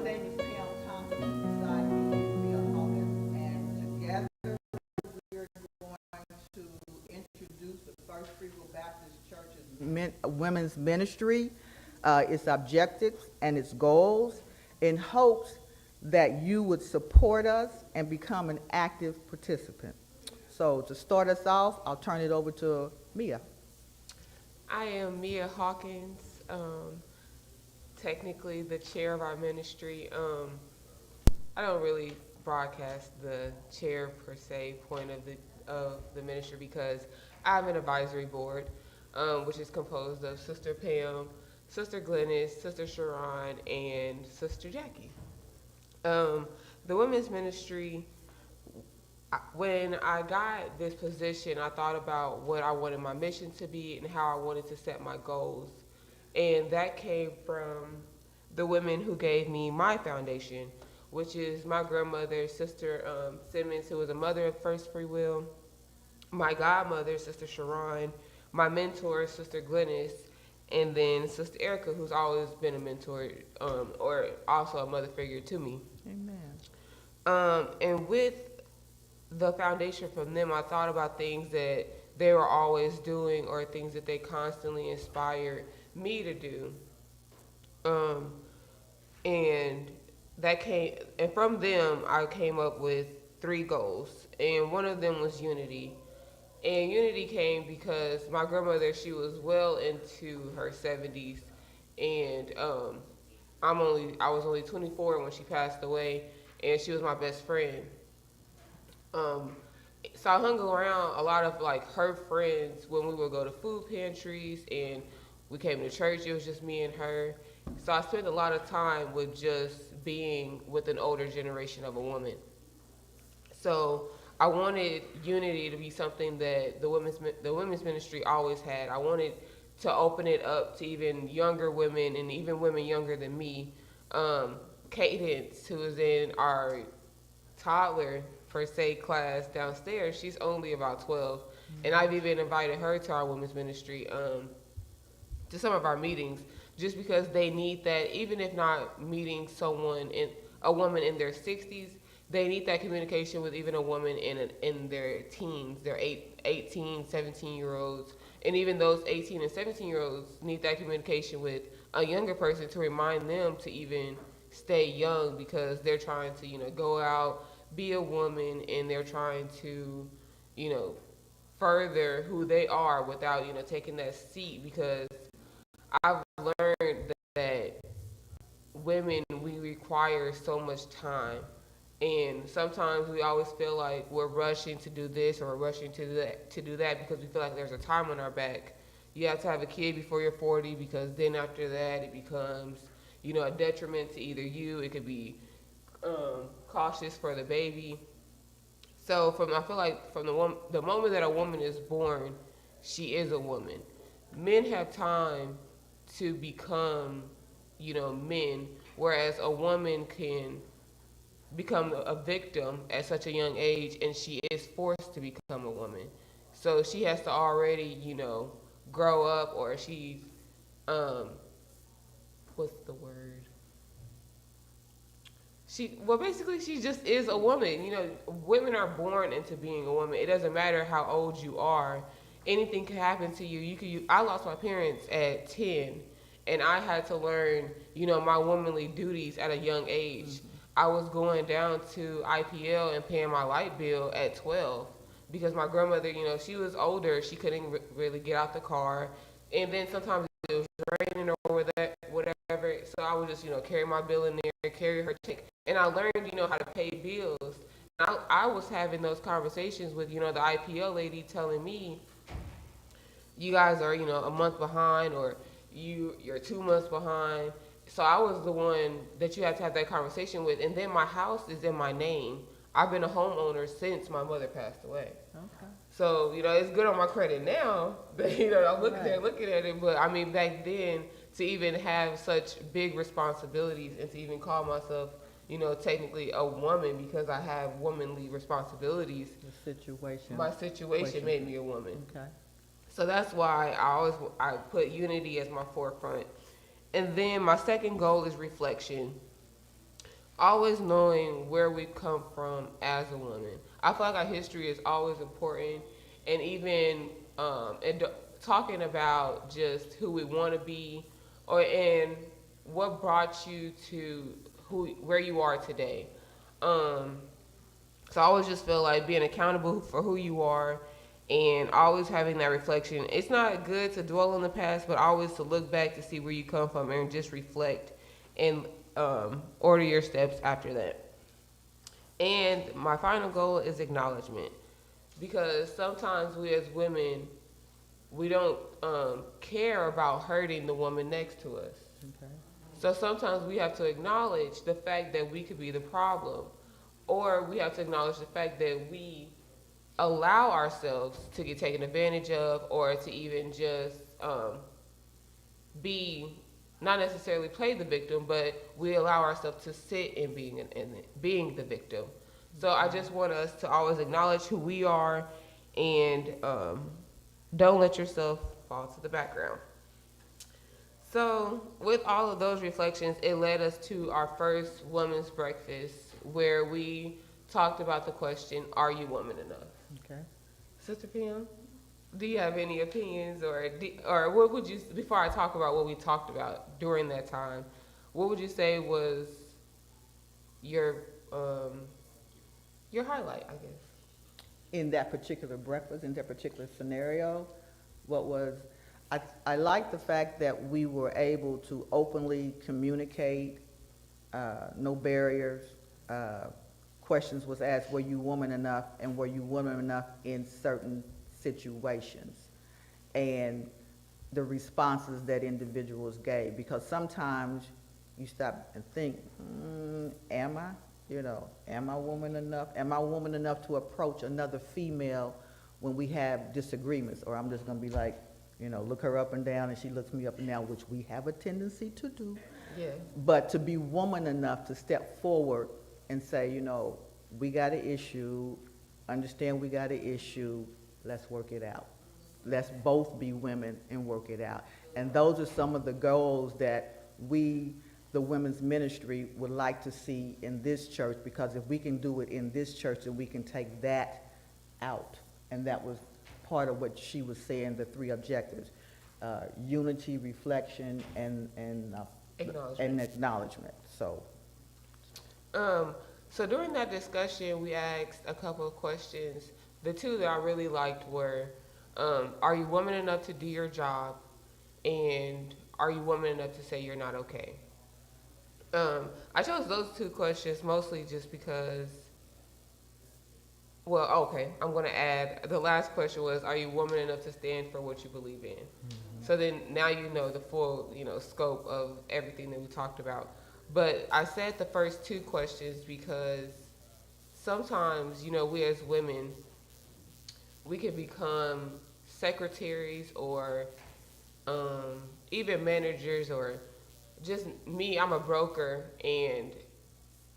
name is Pam Thompson. Beside me is Mia Hawkins, and together we're going to introduce the First Free Will Baptist Church's women's ministry, its objectives and its goals, in hopes that you would support us and become an active participant. So to start us off, I'll turn it over to Mia. I am Mia Hawkins, technically the chair of our ministry. I don't really broadcast the chair per se point of the ministry because I have an advisory board, which is composed of Sister Pam, Sister Glennis, Sister Sharon, and Sister Jackie. The women's ministry, when I got this position, I thought about what I wanted my mission to be and how I wanted to set my goals. And that came from the women who gave me my foundation, which is my grandmother, Sister Simmons, who was a mother of First Free Will, my godmother, Sister Sharon, my mentor, Sister Glennis, and then Sister Erica, who's always been a mentor or also a mother figure to me. Amen. And with the foundation from them, I thought about things that they were always doing or things that they constantly inspired me to do. And and from them, I came up with 3 goals, and one of them was unity. And unity came because my grandmother, she was well into her 70s, and I was only 24 when she passed away, and she was my best friend. So I hung around a lot of like her friends when we would go to food pantries and we came to church. It was just me and her. So I spent a lot of time with just being with an older generation of a woman. So I wanted unity to be something that the women's ministry always had. I wanted to open it up to even younger women and even women younger than me. Cadence, who is in our toddler per se class downstairs, she's only about 12, and I've even invited her to our women's ministry, to some of our meetings, just because they need that. Even if not meeting a woman in their 60s, they need that communication with even a woman in their teens, their 18, 17-year-olds, and even those 18 and 17-year-olds need that communication with a younger person to remind them to even stay young, because they're trying to go out, be a woman, and they're trying to further who they are without taking that seat. Because I've learned that women, we require so much time, and sometimes we always feel like we're rushing to do this or we're rushing to do that because we feel like there's a time on our back. You have to have a kid before you're 40, because then after that it becomes a detriment to either you. It could be cautious for the baby. So I feel like from the moment that a woman is born, she is a woman. Men have time to become, men, whereas a woman can become a victim at such a young age, and she is forced to become a woman. So she has to already, grow up, or she's, what's the word? Basically she just is a woman. Women are born into being a woman. It doesn't matter how old you are. Anything can happen to you. I lost my parents at 10, and I had to learn, my womanly duties at a young age. Mm-hmm. I was going down to IPL and paying my light bill at 12 because my grandmother, she was older. She couldn't really get out the car, and then sometimes it was raining or whatever. So I would just, carry my bill in there, carry her check, and I learned, how to pay bills. I was having those conversations with, the IPL lady telling me, you guys are, a month behind, or you're 2 months behind. So I was the one that you had to have that conversation with. And then my house is in my name. I've been a homeowner since my mother passed away. Okay. So, it's good on my credit now that, I'm looking at it. But, I mean, back then, to even have such big responsibilities and to even call myself, technically a woman because I have womanly responsibilities. My situation made me a woman. Okay. So that's why I put unity as my forefront. And then my second goal is reflection. always knowing where we come from as a woman. I feel like our history is always important, and even talking about just who we want to be, and what brought you to where you are today. Um, so I always just feel like being accountable for who you are, and always having that reflection. It's not good to dwell on the past, but always to look back to see where you come from and just reflect and order your steps after that. And my final goal is acknowledgement, because sometimes we as women, we don't care about hurting the woman next to us. Okay. So sometimes we have to acknowledge the fact that we could be the problem, or we have to acknowledge the fact that we allow ourselves to get taken advantage of, or to even just be, not necessarily play the victim, but we allow ourselves to sit in being the victim. So I just want us to always acknowledge who we are, and don't let yourself fall to the background. So with all of those reflections, it led us to our first women's breakfast, where we talked about the question, are you woman enough? Okay. Sister Pam, do you have any opinions, or what would you, before I talk about what we talked about during that time, what would you say was your highlight, I guess? In that particular breakfast, in that particular scenario, what was, I like the fact that we were able to openly communicate, no barriers. Questions was asked, were you woman enough, and were you woman enough in certain situations? And the responses that individuals gave, because sometimes you stop and think, am I? You know, am I woman enough? Am I woman enough to approach another female when we have disagreements? Or I'm just gonna be like, you know, look her up and down and she looks me up and down, which we have a tendency to do. Yeah. But to be woman enough to step forward and say, you know, we got an issue, understand we got an issue, let's work it out. Let's both be women and work it out. And those are some of the goals that we, the women's ministry, would like to see in this church, because if we can do it in this church, then we can take that out. And that was part of what she was saying, the three objectives: unity, reflection, and acknowledgement. So during that discussion, we asked a couple of questions. The two that I really liked were, are you woman enough to do your job? And are you woman enough to say you're not okay? I chose those two questions mostly just because, well, okay, I'm going to add, the last question was, are you woman enough to stand for what you believe in? Mm-hmm. So then now you know the full, scope of everything that we talked about. But I said the first two questions because sometimes, we as women, we can become secretaries or even managers, or just me, I'm a broker, and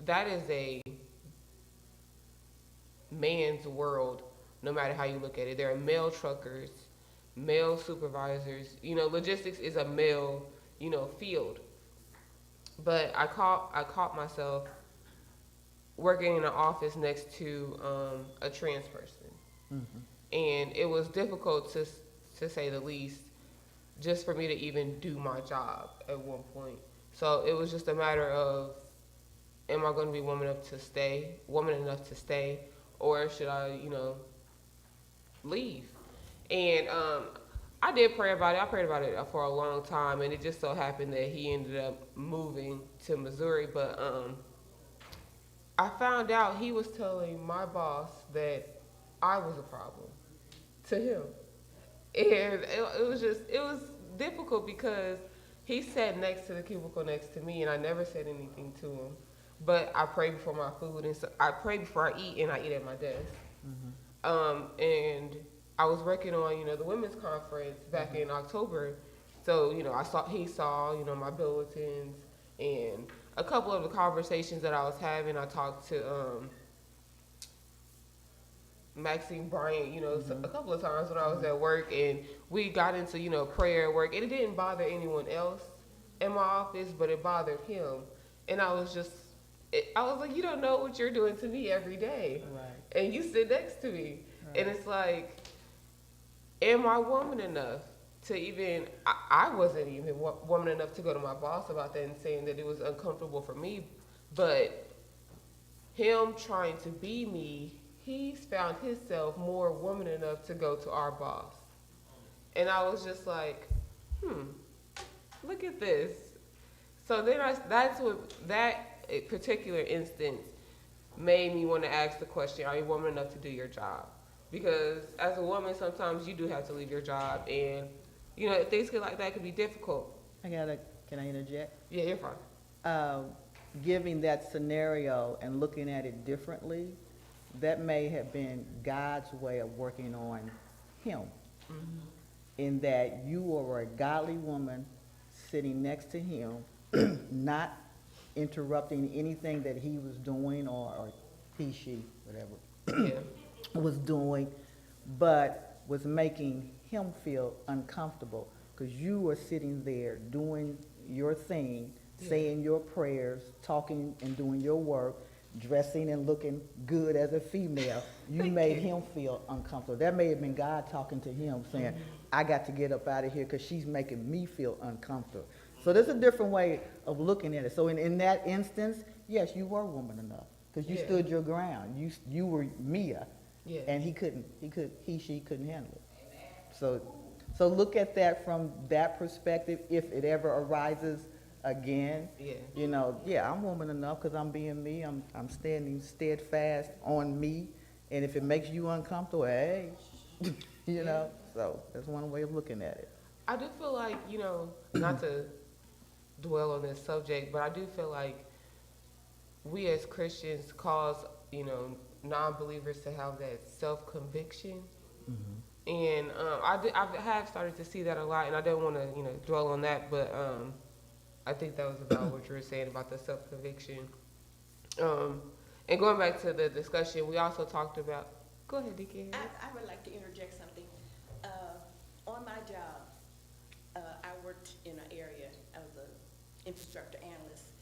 that is a man's world, no matter how you look at it. There are male truckers, male supervisors, logistics is a male, field. But I caught myself working in an office next to a trans person. Mm-hmm. And it was difficult to say the least, just for me to even do my job at one point. So it was just a matter of, am I going to be woman enough to stay, or should I, leave? And I did pray about it. I prayed about it for a long time, and it just so happened that he ended up moving to Missouri. But I found out he was telling my boss that I was a problem to him. And it was difficult because he sat next to the cubicle next to me, and I never said anything to him. But I pray before my food, and so I pray before I eat, and I eat at my desk. Mm-hmm. And I was working on, the women's conference back mm-hmm. in October. So, he saw, my bulletins, and a couple of the conversations that I was having. I talked to Maxine Bryant, mm-hmm. a couple of times when I was at work, and we got into, prayer work, and it didn't bother anyone else in my office, but it bothered him. And I was just, I was like, you don't know what you're doing to me every day. Right. And you sit next to me. Right. And it's like, am I woman enough to even, I wasn't even woman enough to go to my boss about that and saying that it was uncomfortable for me. But him trying to be me, he's found himself more woman enough to go to our boss. And I was just like, look at this. So then that's what, that particular instance made me want to ask the question, are you woman enough to do your job? Because as a woman, sometimes you do have to leave your job, and you know, things like that could be difficult. Can I interject? Yeah, you're fine. Giving that scenario and looking at it differently, that may have been God's way of working on him. In that you were a godly woman sitting next to him, not interrupting anything that he was doing or he, she, whatever, was doing, but was making him feel uncomfortable because you were sitting there doing your thing, saying your prayers, talking and doing your work, dressing and looking good as a female. You made him feel uncomfortable. That may have been God talking to him saying, I got to get up out of here because she's making me feel uncomfortable. So there's a different way of looking at it. So in that instance, yes, you were woman enough because you stood your ground. You were Mia, and she couldn't handle it. So look at that from that perspective. If it ever arises again, you know, I'm woman enough because I'm being me. I'm standing steadfast on me, and if it makes you uncomfortable, hey, you know. So that's one way of looking at it. I do feel like, you know, not to dwell on this subject, but I do feel like we as Christians cause, you know, non-believers to have that self-conviction. And I have started to see that a lot, and I don't want to, you know, dwell on that, but I think that was about what you were saying about the self-conviction. And going back to the discussion, we also talked about, go ahead, DK. I would like to interject something. On my job, I worked in an area, I was an infrastructure analyst,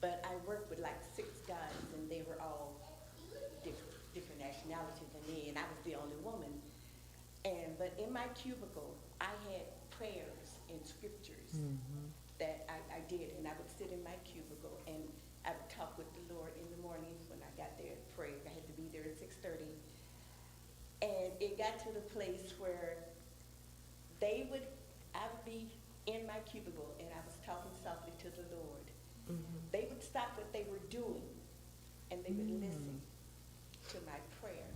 but I worked with like 6 guys, and they were all different nationalities than me, and I was the only woman. But in my cubicle, I had prayers and scriptures that I did, and I would sit in my cubicle, and I would talk with the Lord in the mornings when I got there to pray. I had to be there at 6:30. And it got to the place where I would be in my cubicle, and I was talking softly to the Lord. They would stop what they were doing, and they would listen to my prayer.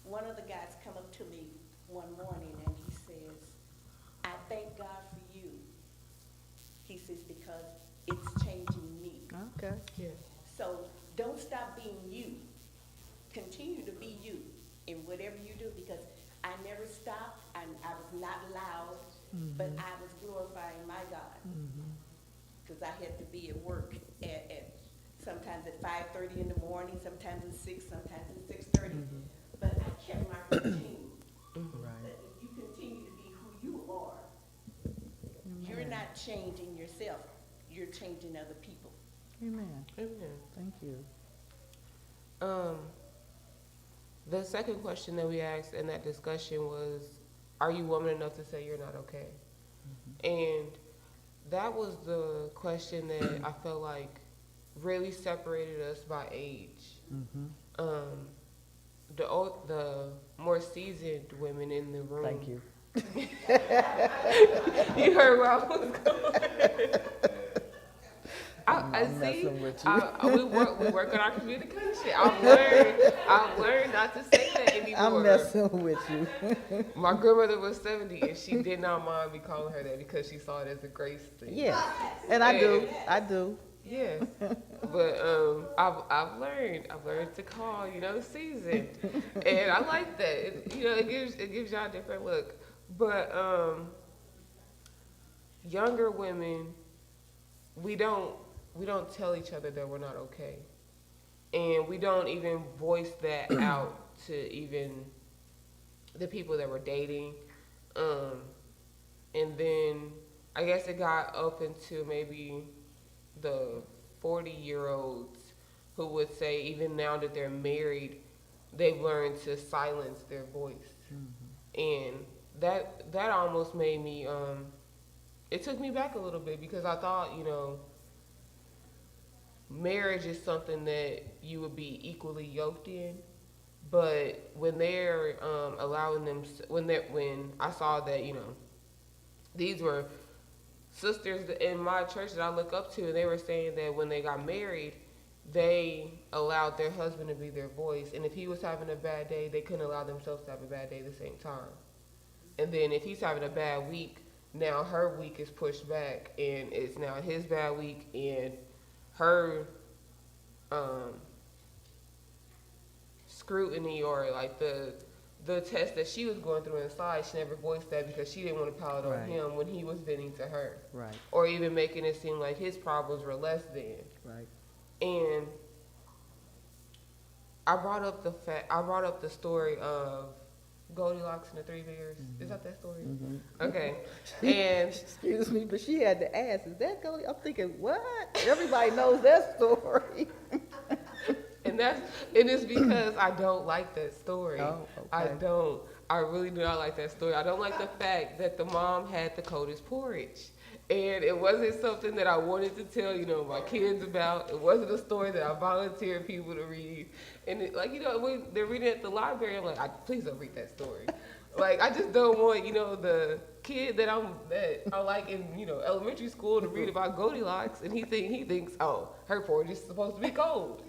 One of the guys come up to me one morning, and he says, I thank God for you. He says, because it's changing me. Okay. Yeah. So don't stop being you. Continue to be you in whatever you do, because I never stopped. I was not loud, but I was glorifying my God. Because I had to be at work at sometimes at 5:30 in the morning, sometimes at 6, sometimes at 6:30. But I kept my routine. Right. That if you continue to be who you are, you're not changing yourself. You're changing other people. Amen. Amen. Thank you. The second question that we asked in that discussion was, are you woman enough to say you're not okay? And that was the question that I felt like really separated us by age. The more seasoned women in the room. Thank you. You heard where I was going. I I'm see. messing with you. We work on our communication. I've learned not to say that anymore. I'm messing with you. My grandmother was 70, and she did not mind me calling her that because she saw it as a grace thing. Yes, and I do. Yes, but I've learned to call, you know, seasoned, and I like that. It gives y'all a different look. But younger women, we don't tell each other that we're not okay, and we don't even voice that out to even the people that we're dating. And then I guess it got up into maybe the 40-year-olds who would say even now that they're married, they've learned to silence their voice. And that almost made me, it took me back a little bit, because I thought, marriage is something that you would be equally yoked in. But when they're allowing them, when I saw that, these were sisters in my church that I look up to, and they were saying that when they got married, they allowed their husband to be their voice, and if he was having a bad day, they couldn't allow themselves to have a bad day at the same time. And then if he's having a bad week, now her week is pushed back, and it's now his bad week, and her scrutiny, or like the test that she was going through inside, she never voiced that because she didn't want to pile it on him when he was venting to her. Right. Or even making it seem like his problems were less than. Right. And I brought up the story of Goldilocks and the Three Bears. Is that story? Okay. And Excuse me, but she had to ask, is that Goldilocks? I'm thinking, what? Everybody knows that story. and it's because I don't like that story. Oh, okay. I really do not like that story. I don't like the fact that the mom had the coldest porridge. And it wasn't something that I wanted to tell, my kids about. It wasn't a story that I volunteered people to read. And when they're reading at the library, I'm like, please don't read that story. Like, I just don't want, the kid that I like in, elementary school to read about Goldilocks, and he thinks, oh, her porridge is supposed to be cold.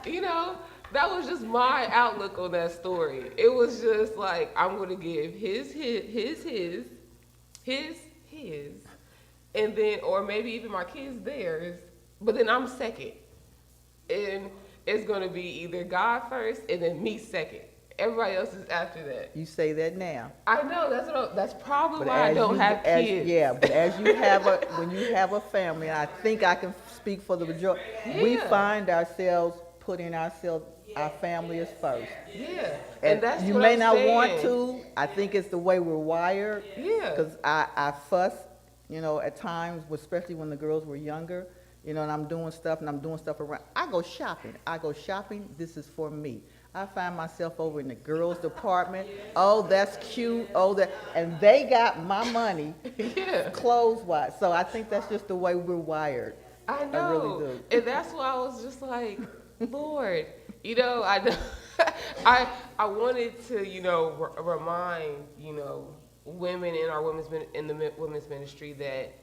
That was just my outlook on that story. It was just like, I'm going to give his, and then, or maybe even my kids theirs, but then I'm second. And it's going to be either God first and then me second. Everybody else is after that. You say that now. I know, that's probably why I don't have kids. Yeah, but when you have a family, and I think I can speak for the majority, we find ourselves putting our family as first. Yeah, And that's you what may I'm not saying. want to. I think it's the way we're wired. Yeah. Because I fuss, at times, especially when the girls were younger, and I'm doing stuff around. I go shopping. This is for me. I find myself over in the girls' department. Oh, that's cute. And they got my money, clothes-wise. So I think that's just the way we're wired. I know. I really do. And that's why I was just like, Lord, I wanted to, remind, women in our the women's ministry that,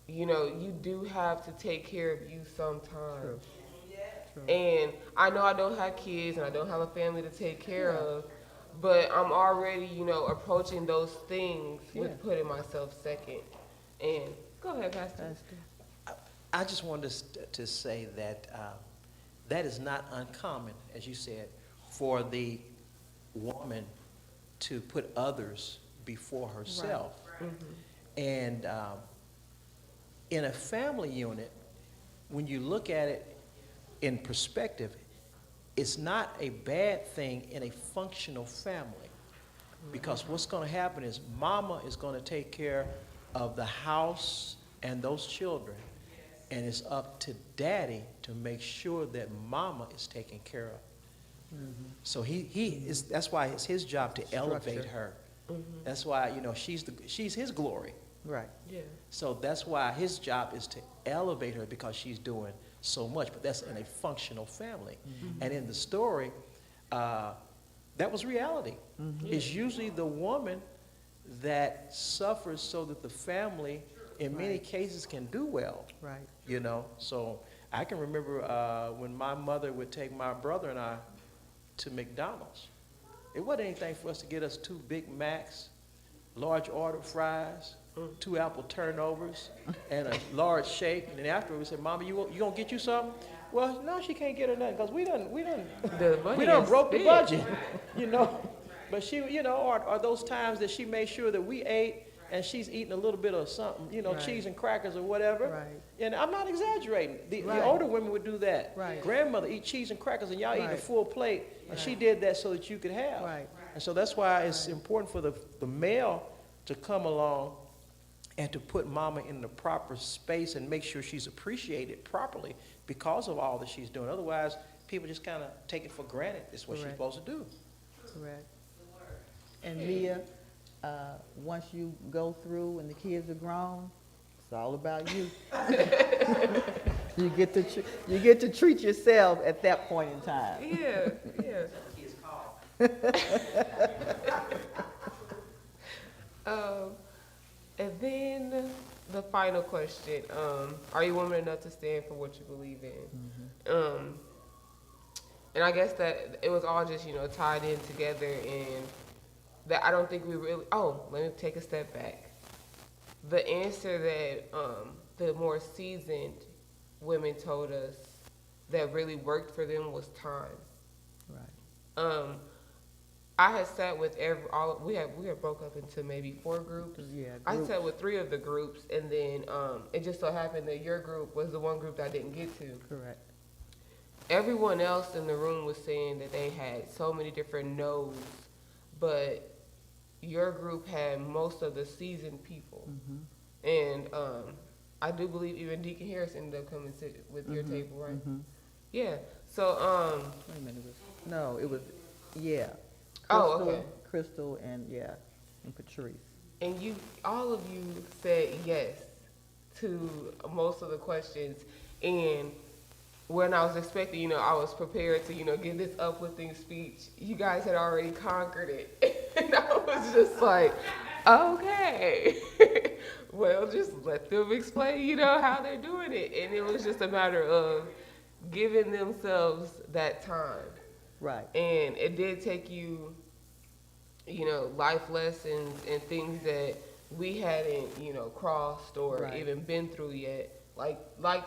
you do have to take care of you sometimes. True. And I know I don't have kids and I don't have a family to take care of, but I'm already, approaching those things with putting myself second. And go ahead, Pastor. I just wanted to say that that is not uncommon, as you said, for the woman to put others before herself. Right. Mm-hmm. And in a family unit, when you look at it in perspective, it's not a bad thing in a functional family. Because what's going to happen is mama is going to take care of the house and those children, and it's up to daddy to make sure that mama is taken care of. Mm-hmm. So that's why it's his job to elevate her. Mm-hmm. That's why, she's his glory. Right. Yeah. So that's why his job is to elevate her, because she's doing so much, but that's in a functional family. Mm-hmm. And in the story, that was reality. Mm-hmm. It's usually the woman that suffers so that the family, in many cases, can do well. Right. So I can remember when my mother would take my brother and I to McDonald's. It wasn't anything for us to get us 2 Big Macs, large order fries, 2 apple turnovers, and a large shake. And then afterwards, we said, "Mama, you gonna get you something?" Well, no, she can't get her nothing because we done broke the budget, But she, or those times that she made sure that we ate, and she's eating a little bit of something, Right. cheese and crackers or whatever. Right. And I'm not exaggerating. The Right. older women would do that. Right. Grandmother eat cheese and crackers, and y'all eat a Right. full plate, and she did that so that you could have. Right. And so that's why it's important for the male to come along and to put mama in the proper space and make sure she's appreciated properly because of all that she's doing. Otherwise, people just kind of take it for granted. It's what she's Correct. supposed to do. Correct. And Mia, once you go through and the kids are grown, it's all about you. You get to treat yourself at that point in time. Yeah, yeah. And then the final question, are you woman enough to stand for what you believe in? And I guess that it was all just, tied in together, and that I don't think we really, let me take a step back. The answer that the more seasoned women told us that really worked for them was time. Right. I had sat with we had broke up into maybe 4 groups. Yeah, I groups. sat with 3 of the groups, and then it just so happened that your group was the one group that I didn't get to. Correct. Everyone else in the room was saying that they had so many different no's, but your group had most of the seasoned people. And I do believe even Deacon Harris ended up coming and sit with your table, right? Yeah. So Wait a minute. No, it was, yeah. Oh, Crystal, okay. Crystal and Patrice. and all of you said yes to most of the questions, and when I was expecting, I was prepared to, give this uplifting speech, you guys had already conquered it. And I was just like, okay, well, just let them explain, how they're doing it. And it was just a matter of giving themselves that time. Right. And it did take you, life lessons and things that we hadn't, crossed or Right. even been through yet, like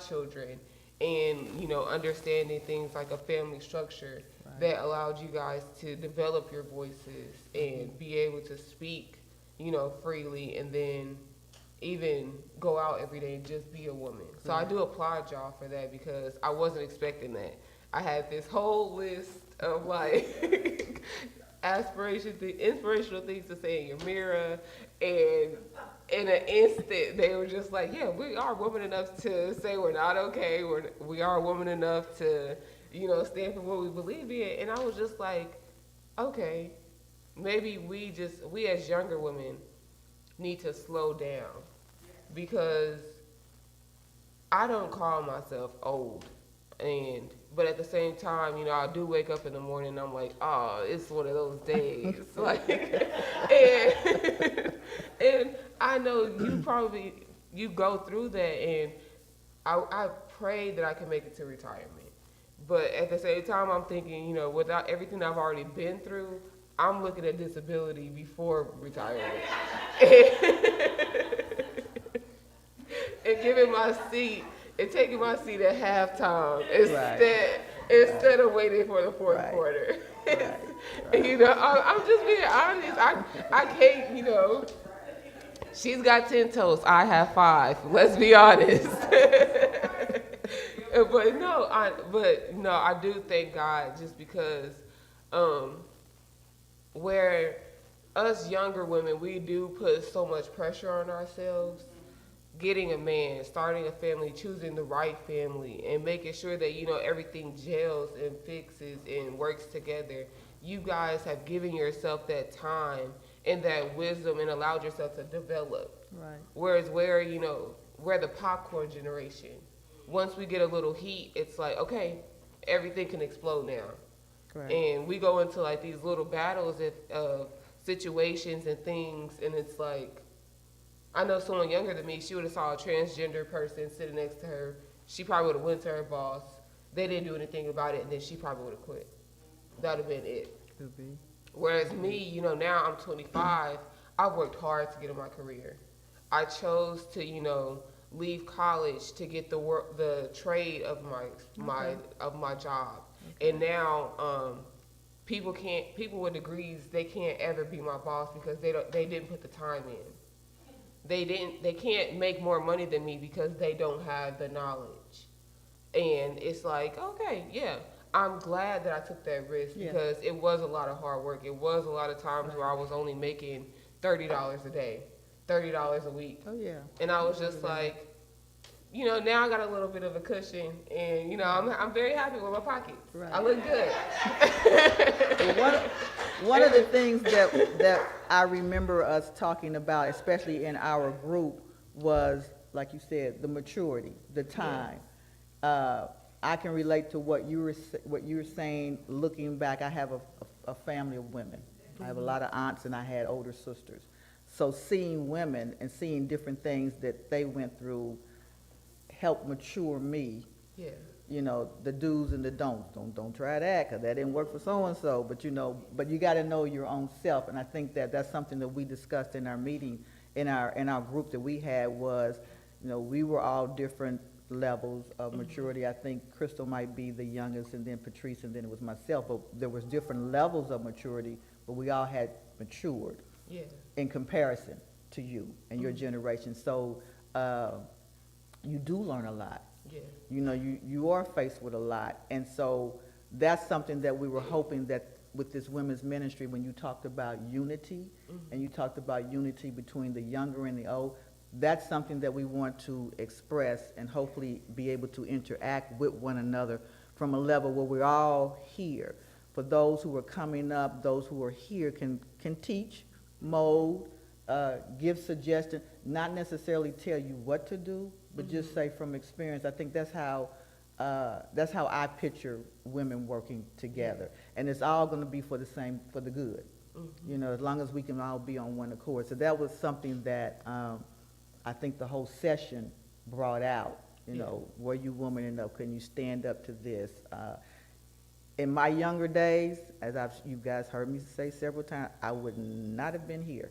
children. And, understanding things like a family structure Right. that allowed you guys to develop your voices and be able to speak, freely, and then even go out every day and just be a woman. So I do applaud y'all for that, because I wasn't expecting that. I had this whole list of inspirational things to say in your mirror, and in an instant, they were just like, yeah, we are woman enough to say we're not okay. We are woman enough to, stand for what we believe in. And I was just like, okay, maybe we as younger women need to slow down, because I don't call myself old. But at the same time, I do wake up in the morning and I'm like, oh, it's one of those days. And I know you go through that, and I pray that I can make it to retirement. But at the same time, I'm thinking, without everything I've already been through, I'm looking at disability before retirement. And giving my seat, and taking my seat at halftime instead of waiting for the fourth quarter. Right. I'm just being honest. I can't, she's got 10 toes, I have 5. Let's be honest. But no, I do thank God, just because where us younger women, we do put so much pressure on ourselves, getting a man, starting a family, choosing the right family, and making sure that, everything gels and fixes and works together. You guys have given yourself that time and that wisdom and allowed yourself to develop. Right. Whereas we're the popcorn generation. Once we get a little heat, it's like, okay, everything can explode now. Right. And we go into these little battles of situations and things, and it's like, I know someone younger than me, she would have saw a transgender person sitting next to her. She probably would have went to her boss. They didn't do anything about it, and then she probably would have quit. That would have been it. Could be. Whereas me, now I'm 25. I've worked hard to get in my career. I chose to, leave college to get the trade of my job. Okay. And now people with degrees, they can't ever be my boss, because they didn't put the time in. They can't make more money than me because they don't have the knowledge. And it's like, okay, yeah, I'm glad that I took that risk, because it was a lot of hard work. It was a lot of times where I was only making $30 a day, $30 a week. Oh, yeah. And I was just like, you know, now I got a little bit of a cushion, and you know, I'm very happy with my pockets. Right. I look good. Well, one of the things that I remember us talking about, especially in our group, was, like you said, the maturity, the time. I can relate to what you were saying. Looking back, I have a family of women. I have a lot of aunts, and I had older sisters. So seeing women and seeing different things that they went through helped mature me. Yeah. You know, the do's and the don'ts. Don't try that, because that didn't work for so-and-so. But, you know, but you got to know your own self. And I think that that's something that we discussed in our meeting, in our group that we had was, you know, we were all different levels of maturity. I think Crystal might be the youngest, and then Patrice, and then it was myself. But there was different levels of maturity, but we all had matured in comparison to you and your generation. So you do learn a lot. Yeah. You know, you are faced with a lot. And so that's something that we were hoping that with this women's ministry, when you talked about unity, and you talked about unity between the younger and the old, that's something that we want to express and hopefully be able to interact with one another from a level where we're all here. For those who are coming up, those who are here can teach, mold, give suggestions, not necessarily tell you what to do, but just say from experience. I think that's how I picture women working together, and it's all going to be for the good. You know, as long as we can all be on one accord. So that was something that I think the whole session brought out. You know, were you woman enough? Can you stand up to this? In my younger days, as you guys heard me say several times, I would not have been here.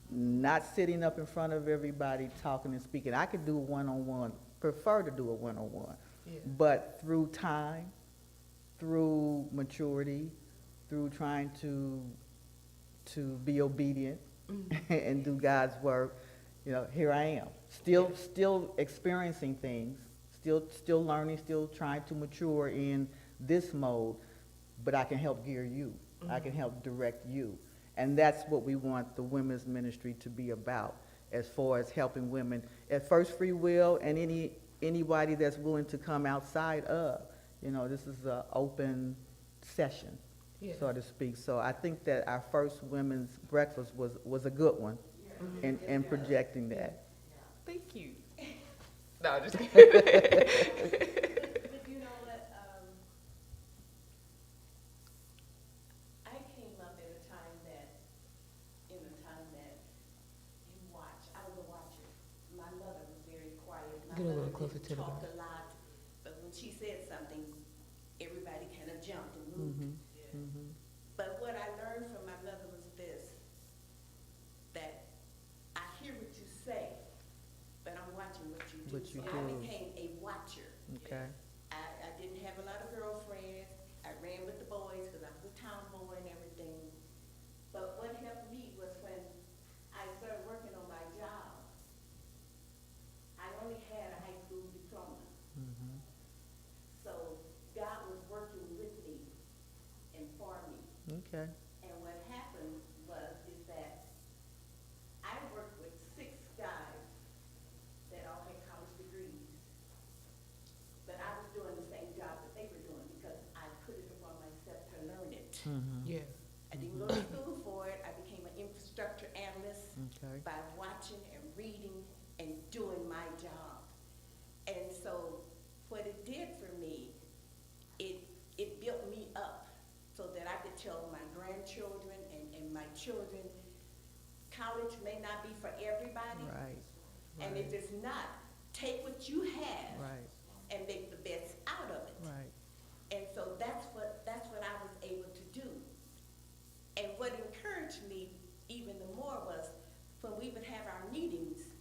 Not sitting up in front of everybody talking and speaking. I could do a one-on-one, prefer to do a one-on-one. Yeah. But through time, through maturity, through trying to be obedient and do God's work, you know, here I am. Still experiencing things, still learning, still trying to mature in this mode, but I can help gear you. I can help direct you. And that's what we want the women's ministry to be about, as far as helping women at First Free Will and anybody that's willing to come outside of. You know, this is an open session, so to speak. So I think that our first women's breakfast was a good one in projecting that. Thank you. No, just kidding. But you know what, I came up at a time that you watch. I was a watcher. My mother was very quiet. My Get a little mother closer to the talked mic. a lot, but when she said something, everybody kind of jumped and moved. But what I learned from my mother was this, that I hear what you say, but I'm watching what you do. What you So I do. became a watcher. Okay. I didn't have a lot of girlfriends. I ran with the boys because I was a tomboy and everything. But what helped me was when I started working on my job, I only had a high school diploma. So God was working with me and for me. Okay. And what happened is that I worked with 6 guys that all had college degrees. But I was doing the same job that they were doing because I put it upon myself to learn it. Yeah. I didn't go to school for it. I became an infrastructure analyst Okay. by watching and reading and doing my job. And so what it did for me, it built me up so that I could tell my grandchildren and my children, college may not be for everybody. Right. And if it's not, take what you have Right. and make the best out of it. Right. And so that's what I was able to do. And what encouraged me even the more was when we would have our meetings,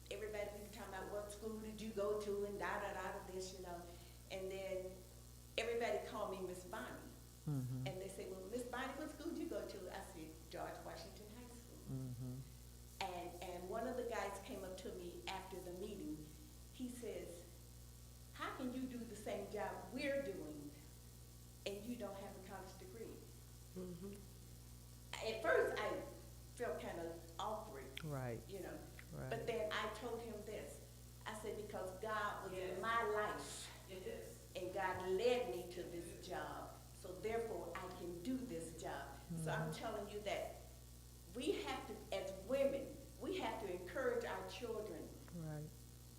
everybody would be talking about what school did you go to and this, you know. And then everybody called me Miss Bonnie. And they say, well, Miss Bonnie, what school did you go to? I said, George Washington High School. And one of the guys came up to me after the meeting. He says, how can you do the same job we're doing and you don't have a college degree? At first, I felt kind of awkward, Right. you know. But then I told him this. I said, because God was in my life. And God led me to this job. So therefore, I can do this job. So I'm telling you that we have to, as women, we have to encourage our children Right.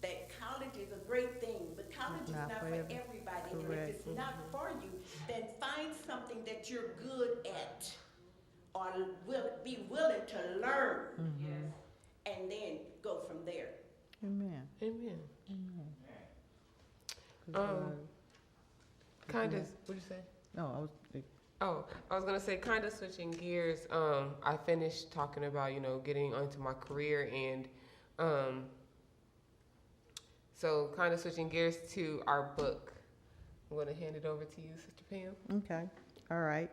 that college is a great thing, but college is not for everybody. And if it's not for you, then find something that you're good at or be willing to learn. And then go from there. Amen. Amen. Amen. Kind of, what'd you say? No, I was gonna say, kind of switching gears. I finished talking about, getting onto my career, and so kind of switching gears to our book. I'm gonna hand it over to you, Sister Pam. okay. All right.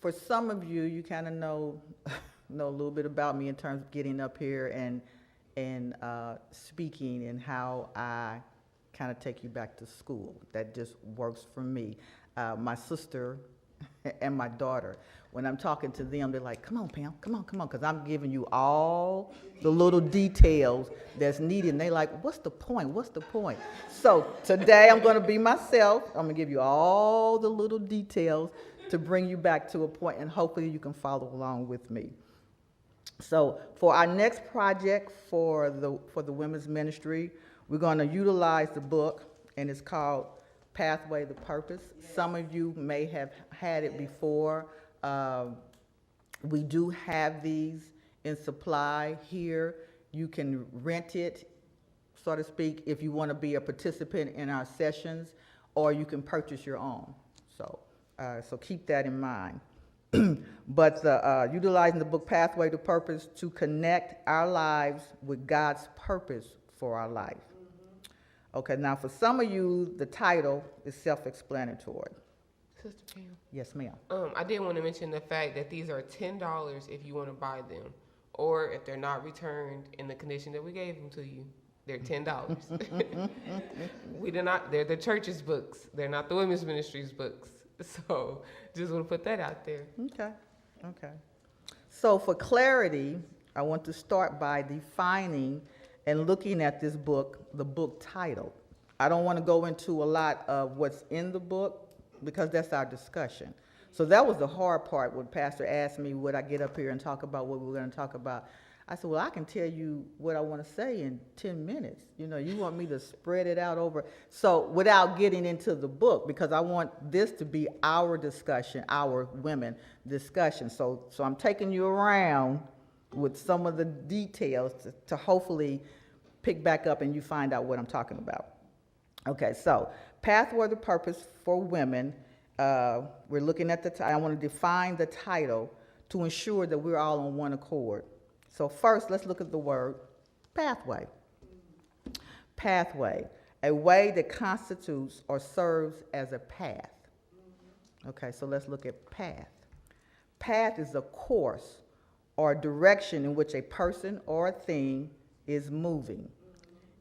For some of you, you kind of know a little bit about me in terms of getting up here and speaking and how I kind of take you back to school. That just works for me. My sister and my daughter, when I'm talking to them, they're like, come on, Pam, come on, because I'm giving you all the little details that's needed. And they're like, what's the point? So today I'm going to be myself. I'm going to give you all the little details to bring you back to a point, and hopefully you can follow along with me. So for our next project for the women's ministry, we're going to utilize the book, and it's called Pathway to Purpose. Some of you may have had it before. We do have these in supply here. You can rent it, so to speak, if you want to be a participant in our sessions, or you can purchase your own. So keep that in mind. But utilizing the book Pathway to Purpose to connect our lives with God's purpose for our life. Okay, now for some of you, the title is self-explanatory. Sister Pam. Yes, ma'am. I did want to mention the fact that these are $10 if you want to buy them, or if they're not returned in the condition that we gave them to you, they're $10. They're the church's books. They're not the women's ministry's books. So just want to put that out there. Okay. So for clarity, I want to start by defining and looking at this book, the book title. I don't want to go into a lot of what's in the book because that's our discussion. So that was the hard part when Pastor asked me, would I get up here and talk about what we were going to talk about? I said, well, I can tell you what I want to say in 10 minutes. You want me to spread it out over. So without getting into the book, because I want this to be our discussion, our women discussion. So I'm taking you around with some of the details to hopefully pick back up and you find out what I'm talking about. Okay, so Pathway to Purpose for Women. We're looking at I want to define the title to ensure that we're all on one accord. So first, let's look at the word pathway. Pathway, a way that constitutes or serves as a path. Okay, so let's look at path. Path is a course or direction in which a person or a thing is moving.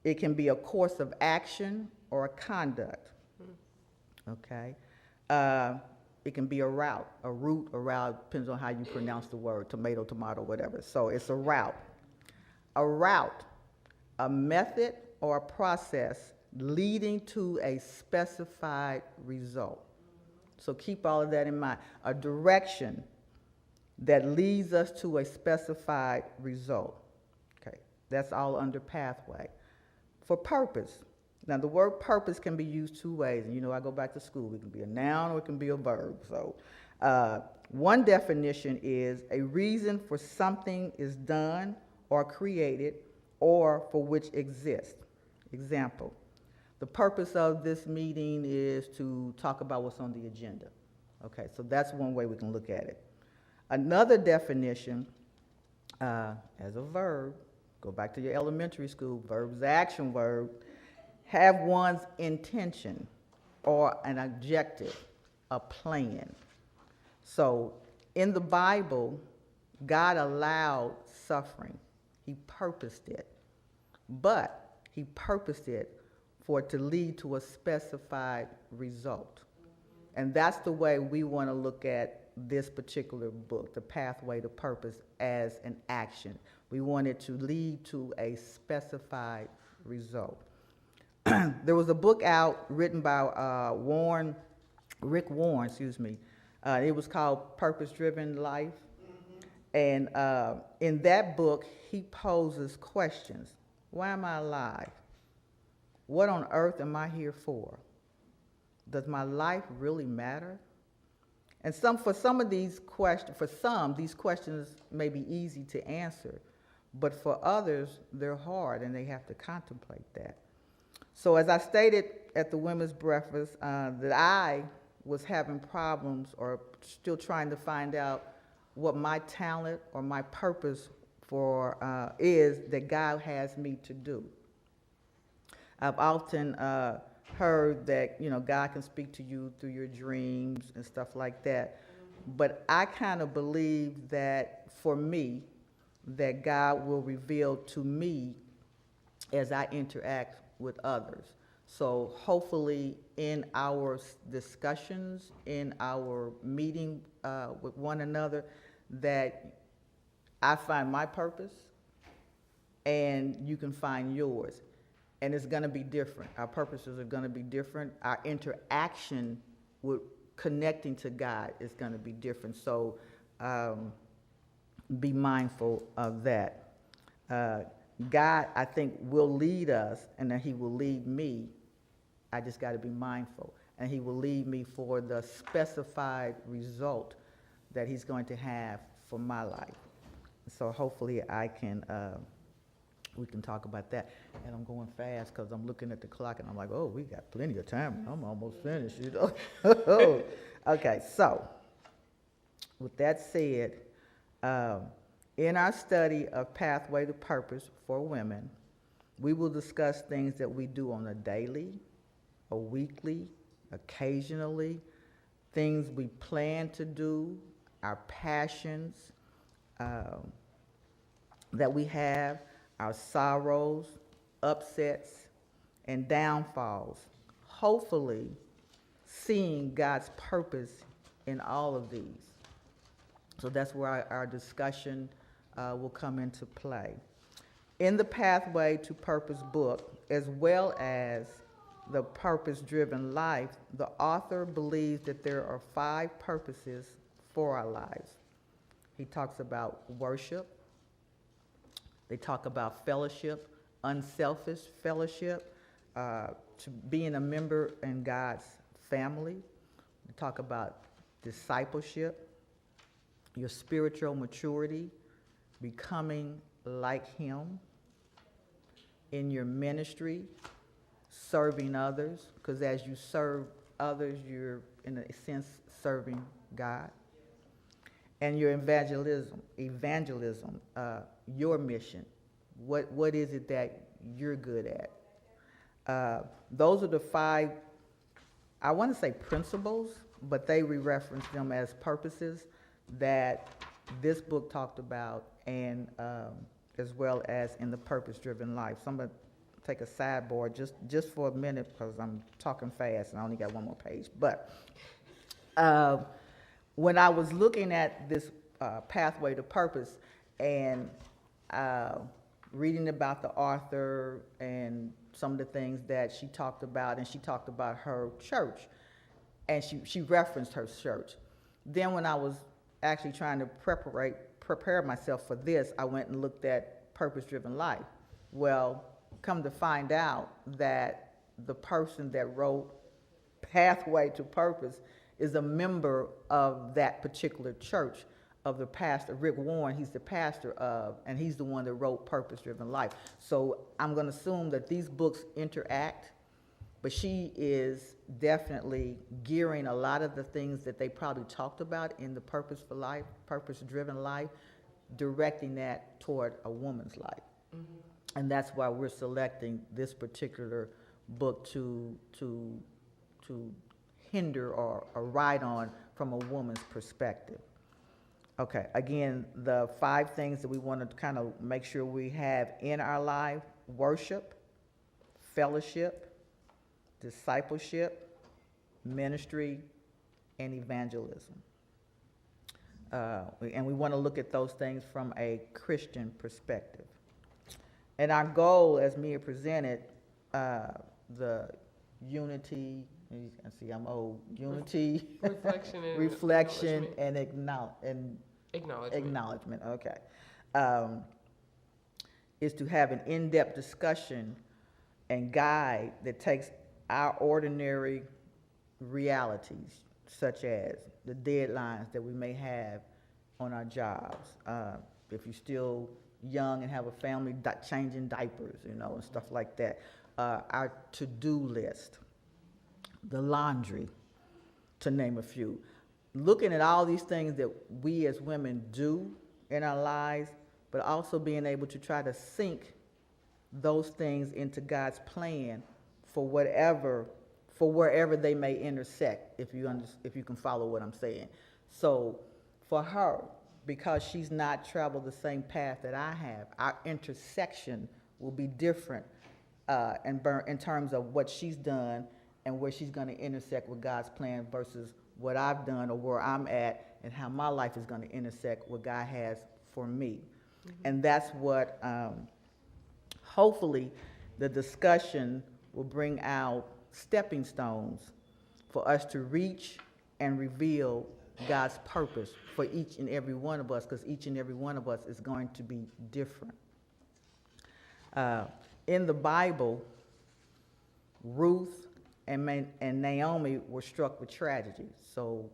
It can be a course of action or a conduct. Okay. It can be a route, depends on how you pronounce the word, tomato, whatever. So it's a route. A method or a process leading to a specified result. So keep all of that in mind. A direction that leads us to a specified result. Okay, that's all under pathway. For purpose. Now, the word purpose can be used two ways. And I go back to school. It can be a noun or it can be a verb. So one definition is a reason for something is done or created or for which exists. Example, the purpose of this meeting is to talk about what's on the agenda. Okay, so that's one way we can look at it. Another definition, as a verb, go back to your elementary school, verb's action verb, have one's intention or an objective, a plan. So in the Bible, God allowed suffering. He purposed it. But he purposed it for it to lead to a specified result. And that's the way we want to look at this particular book, The Pathway to Purpose, as an action. We wanted to lead to a specified result. There was a book out written by Rick Warren, it was called Purpose Driven Life. And in that book, he poses questions. Why am I alive? What on earth am I here for? Does my life really matter? And for some of these questions, these questions may be easy to answer, but for others, they're hard and they have to contemplate that. So as I stated at the women's breakfast, that I was having problems or still trying to find out what my talent or my purpose for is that God has me to do. I've often heard that, God can speak to you through your dreams and stuff like that. But I kind of believe that for me, that God will reveal to me as I interact with others. So hopefully in our discussions, in our meeting with one another, that I find my purpose and you can find yours. And it's going to be different. Our purposes are going to be different. Our interaction with connecting to God is going to be different. So be mindful of that. God, I think, will lead us, and that he will lead me. I just got to be mindful. And he will lead me for the specified result that he's going to have for my life. So hopefully we can talk about that. And I'm going fast because I'm looking at the clock and I'm like, oh, we got plenty of time. I'm almost finished, Okay, so with that said, in our study of Pathway to Purpose for women, we will discuss things that we do on a daily, a weekly, occasionally, things we plan to do, our passions that we have, our sorrows, upsets, and downfalls, hopefully seeing God's purpose in all of these. So that's where our discussion will come into play. In the Pathway to Purpose book, as well as the Purpose-Driven Life, the author believes that there are 5 purposes for our lives. He talks about worship. They talk about fellowship, unselfish fellowship, to being a member in God's family. They talk about discipleship, your spiritual maturity, becoming like him, in your ministry, serving others, because as you serve others, you're, in a sense, serving God. And your evangelism, your mission. What is it that you're good at? Those are the 5, I want to say principles, but we reference them as purposes that this book talked about, and as well as in the Purpose-Driven Life. So I'm going to take a sidebar just for a minute because I'm talking fast and I only got one more page. But when I was looking at this Pathway to Purpose and reading about the author and some of the things that she talked about, and she talked about her church, and she referenced her church. Then when I was actually trying to prepare myself for this, I went and looked at Purpose-Driven Life. Well, come to find out that the person that wrote Pathway to Purpose is a member of that particular church, of the pastor, Rick Warren. He's the pastor of, and he's the one that wrote Purpose-Driven Life. So I'm going to assume that these books interact, but she is definitely gearing a lot of the things that they probably talked about in the Purpose for Life, Purpose-Driven Life, directing that toward a woman's life. Mm-hmm. And that's why we're selecting this particular book to hinder or write on from a woman's perspective. Okay, again, the 5 things that we want to kind of make sure we have in our life: worship, fellowship, discipleship, ministry, and evangelism. And we want to look at those things from a Christian perspective. And our goal, as Mia presented, the unity, you can see I'm old, unity, Reflection and reflection, acknowledgement. and Acknowledgement. acknowledgement, okay. Is to have an in-depth discussion and guide that takes our ordinary realities, such as the deadlines that we may have on our jobs. If you're still young and have a family, changing diapers, you know, and stuff like that. Our to-do list, the laundry, to name a few. Looking at all these things that we as women do in our lives, but also being able to try to sync those things into God's plan for wherever they may intersect, if you can follow what I'm saying. So for her, because she's not traveled the same path that I have, our intersection will be different in terms of what she's done and where she's going to intersect with God's plan versus what I've done or where I'm at and how my life is going to intersect what God has for me. Mm-hmm. And that's what hopefully the discussion will bring out stepping stones for us to reach and reveal God's purpose for each and every one of us, because each and every one of us is going to be different. In the Bible, Ruth and Naomi were struck with tragedy. So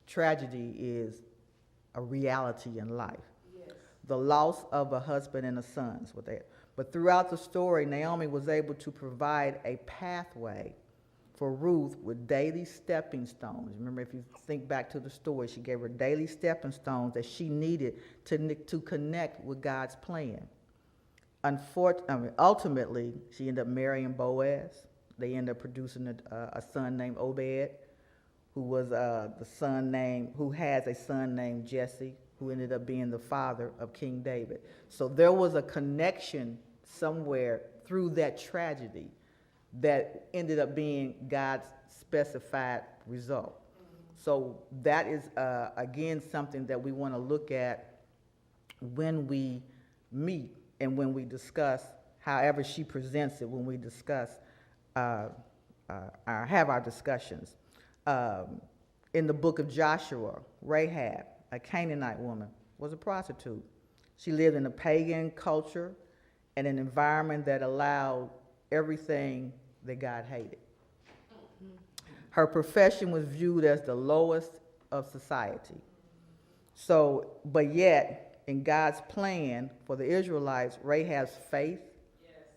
tragedy is a reality in life. Yes. The loss of a husband and a son is what they had. But throughout the story, Naomi was able to provide a pathway for Ruth with daily stepping stones. Remember, if you think back to the story, she gave her daily stepping stones that she needed to connect with God's plan. Ultimately, she ended up marrying Boaz. They ended up producing a son named Obed, who has a son named Jesse, who ended up being the father of King David. So there was a connection somewhere through that tragedy that ended up being God's specified result. So that is, again, something that we want to look at when we meet and when we discuss, however she presents it, when we discuss, have our discussions. In the book of Joshua, Rahab, a Canaanite woman, was a prostitute. She lived in a pagan culture and an environment that allowed everything that God hated. Her profession was viewed as the lowest of society. So, but yet, in God's plan for the Israelites, Rahab's faith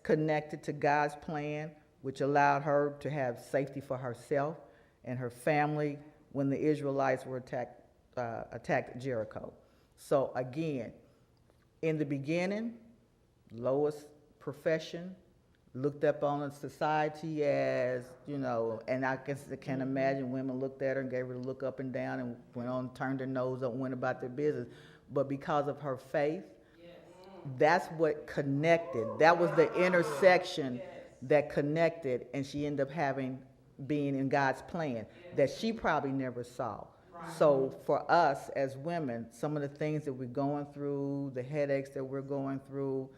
connected to God's plan, which allowed her to have safety for herself and her family when the Israelites were attacked Jericho. So again, in the beginning, lowest profession, looked up on society as, you know, and I can imagine women looked at her and gave her a look up and down and went on, turned their nose up, went about their business. But because of her faith, that's what connected. That was the intersection that connected, and she ended up being in God's plan that she probably never saw. So for us as women, some of the things that we're going through, the headaches that we're going through,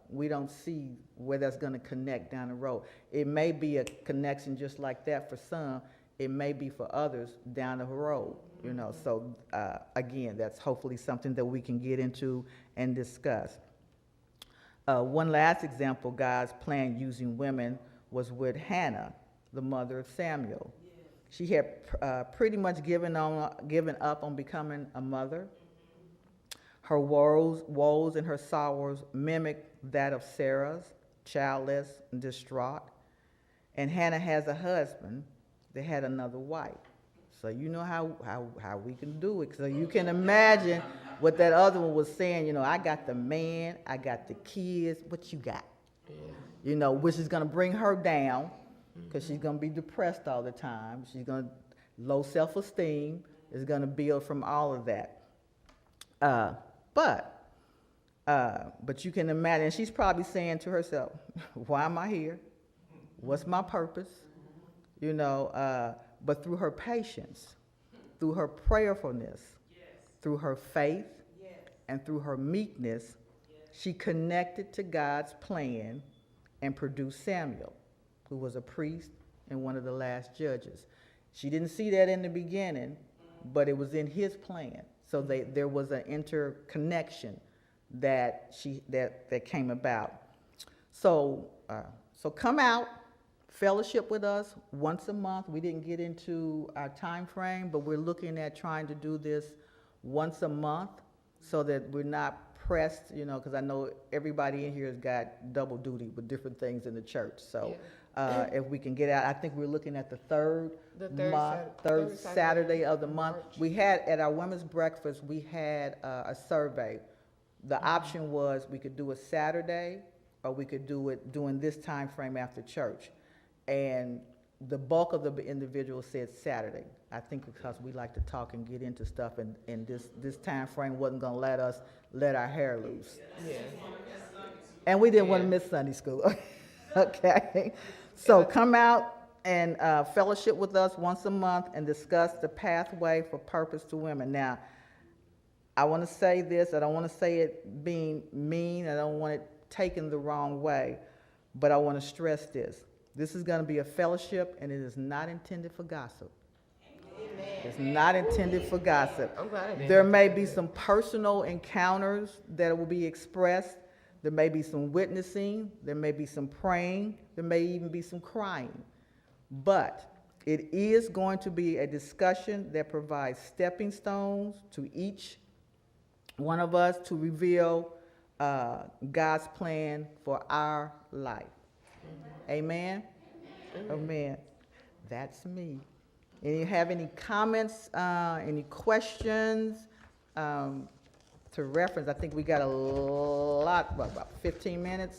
we don't see where that's going to connect down the road. It may be a connection just like that for some. It may be for others down the road, you know. So again, that's hopefully something that we can get into and discuss. One last example, God's plan using women was with Hannah, the mother of Samuel. She had pretty much given up on becoming a mother. Her woes and her sorrows mimic that of Sarah's, childless and distraught. And Hannah has a husband that had another wife. So you know how we can do it. So you can imagine what that other one was saying. You know, I got the man, I got the kids. What you got? Yeah. You know, which is going to bring her down because she's going to be depressed all the time. She's going to low self-esteem is going to build from all of that. But you can imagine, she's probably saying to herself, why am I here? What's my purpose? You know, but through her patience, through her prayerfulness, through her faith and through her meekness, she connected to God's plan and produced Samuel, who was a priest and one of the last judges. She didn't see that in the beginning, but it was in his plan. So there was an interconnection that came about. So come out, fellowship with us once a month. We didn't get into our time frame, but we're looking at trying to do this once a month so that we're not pressed, because I know everybody in here has got double duty with different things in the church. So if we can get out, I think we're looking at the third Saturday of the month. We had, at our women's breakfast, we had a survey. The option was we could do a Saturday or we could do it during this time frame after church. And the bulk of the individuals said Saturday. I think because we like to talk and get into stuff, and this time frame wasn't going to let us let our hair loose. Yeah. And we didn't want to miss Sunday school. Okay. So come out and fellowship with us once a month and discuss the pathway for purpose to women. Now, I want to say this. I don't want to say it being mean. I don't want it taken the wrong way. But I want to stress this. This is going to be a fellowship, and it is not intended for gossip. Amen. It's not intended for gossip. I'm glad there may be some personal encounters that will be expressed. There may be some witnessing. There may be some praying. There may even be some crying. But it is going to be a discussion that provides stepping stones to each one of us to reveal God's plan for our life. Amen? Amen. That's me. And you have any comments, any questions to reference? I think we got a lot, about 15 minutes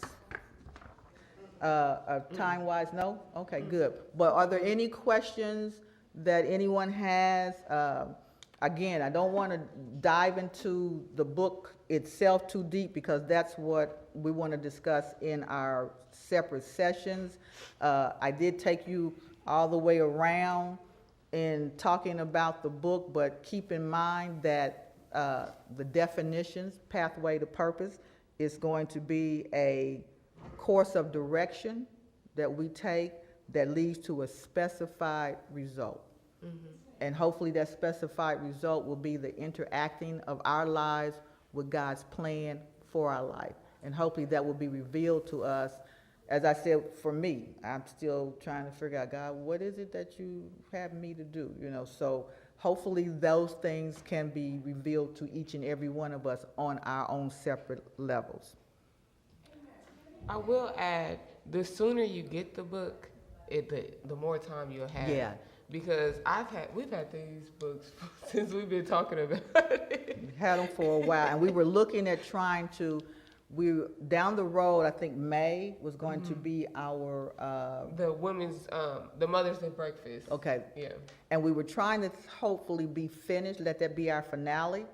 time-wise? No? Okay, good. But are there any questions that anyone has? Again, I don't want to dive into the book itself too deep because that's what we want to discuss in our separate sessions. I did take you all the way around in talking about the book, but keep in mind that the definitions, pathway to purpose, is going to be a course of direction that we take that leads to a specified result. Mm-hmm. And hopefully that specified result will be the interacting of our lives with God's plan for our life. And hopefully that will be revealed to us. As I said, for me, I'm still trying to figure out, God, what is it that you have me to do? So hopefully those things can be revealed to each and every one of us on our own separate levels. I will add, the sooner you get the book, the more time you'll have. Yeah. Because we've had these books since we've been talking about it. We had them for a while, and we were looking at down the road, I think May was going to be our... the women's, the Mother's Day breakfast. Okay. Yeah. And we were trying to hopefully be finished, let that be our finale.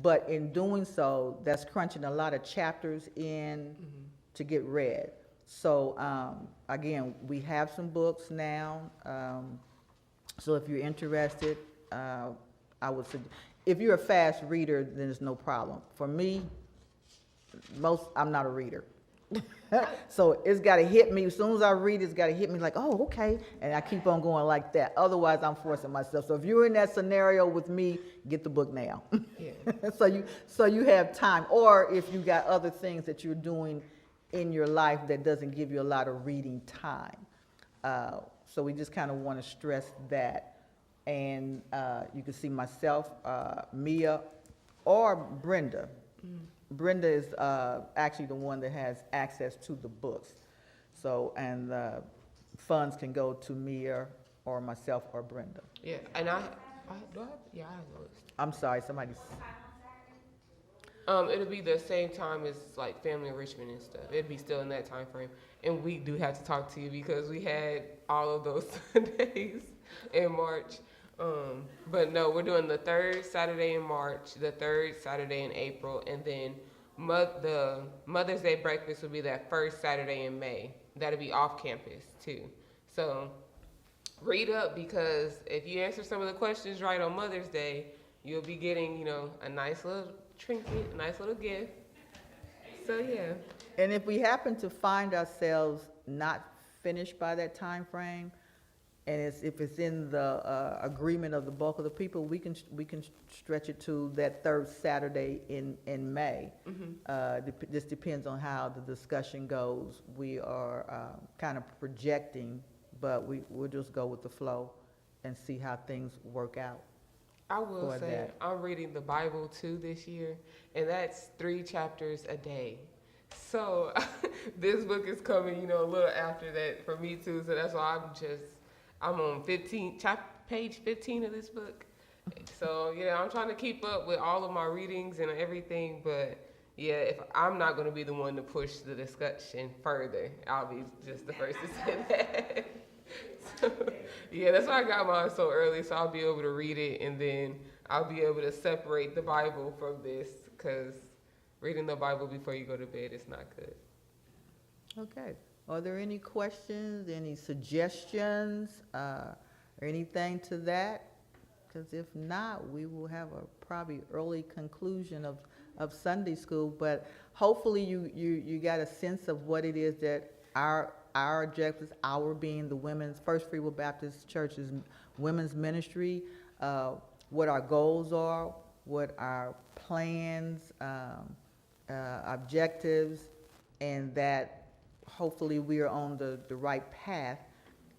But in doing so, that's crunching a lot of chapters in to get read. So, again, we have some books now. So if you're interested, I would suggest, if you're a fast reader, then it's no problem. For me, I'm not a reader. So it's got to hit me. As soon as I read it's got to hit me like, oh, okay. And I keep on going like that. Otherwise, I'm forcing myself. So if you're in that scenario with me, get the book now. Yeah. so you have time. Or if you got other things that you're doing in your life that doesn't give you a lot of reading time. So we just kind of want to stress that. And you can see myself, Mia, or Brenda. Brenda is actually the one that has access to the books. So, and funds can go to Mia or myself or Brenda. Yeah, and I have the list. I'm sorry, somebody's... It'll be the same time as like family enrichment and stuff. It'd be still in that time frame. And we do have to talk to you because we had all of those Sundays in March. But no, we're doing the third Saturday in March, the third Saturday in April, and then the Mother's Day breakfast will be that first Saturday in May. That'll be off campus too. So read up, because if you answer some of the questions right on Mother's Day, you'll be getting, you know, a nice little trinket, a nice little gift. So yeah. And if we happen to find ourselves not finished by that time frame, and if it's in the agreement of the bulk of the people, we can stretch it to that third Saturday in May. This depends on how the discussion goes. We are kind of projecting, but we'll just go with the flow and see how things work out. I will For say, that. I'm reading the Bible too this year, and that's 3 chapters a day. So this book is coming, you know, a little after that for me too. So that's why I'm on page 15 of this book. So yeah, I'm trying to keep up with all of my readings and everything. But yeah, if I'm not going to be the one to push the discussion further, I'll be just the first to say that. So, yeah, that's why I got mine so early, so I'll be able to read it, and then I'll be able to separate the Bible from this, because reading the Bible before you go to bed is not good. Okay. Are there any questions, any suggestions, or anything to that? Because if not, we will have a probably early conclusion of Sunday school. But hopefully you got a sense of what it is that our objectives, our being the First Free Will Baptist Church's women's ministry, what our goals are, what our plans, objectives, and that hopefully we are on the right path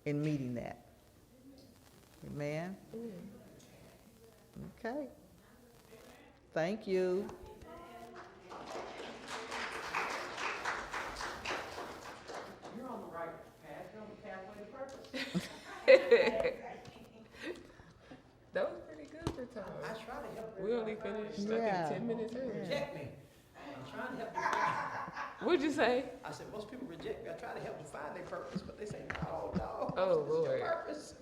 in meeting that. Amen? Okay. Thank you. You're on the right path, you're on the pathway to purpose. That was pretty good for time. I try to help We only finished, I Yeah. think, 10 minutes early. reject me. I'm trying to help you. What'd you say? I said, most people reject me. I try to help them find their purpose, but they say, no, Oh, this is your Lord. purpose.